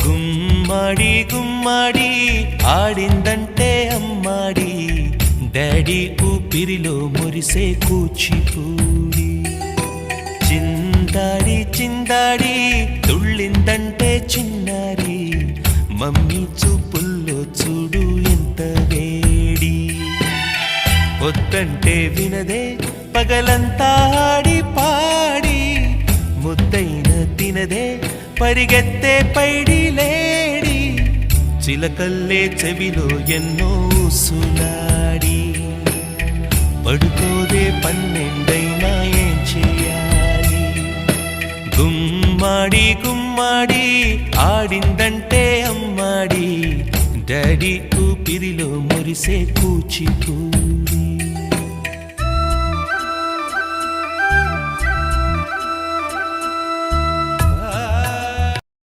గుమ్మడి గుమ్మడి ఆడిందంటే అమ్మాడి daddy ఊపిరిలో మురిసే కూచిపూడి చిందాడి చిందాడి తుళ్ళిందంటే చిన్నారి మమ్మీ చూపుల్లో చూడు ఎంత వేడి వద్దంటే వినదే పగలంతా ఆడి పాడి ముద్దైన తినదే పరిగెత్తే పైడి లేడి చిలకల్లే చెవిలో ఎన్నో సులాడి పడుకోదే పన్నెండైనా ఏం చేయాలి గుమ్మాడి గుమ్మాడి ఆడిందంటే అమ్మాడి డాడీ ఊపిరిలో మురిసే కూచిపూడి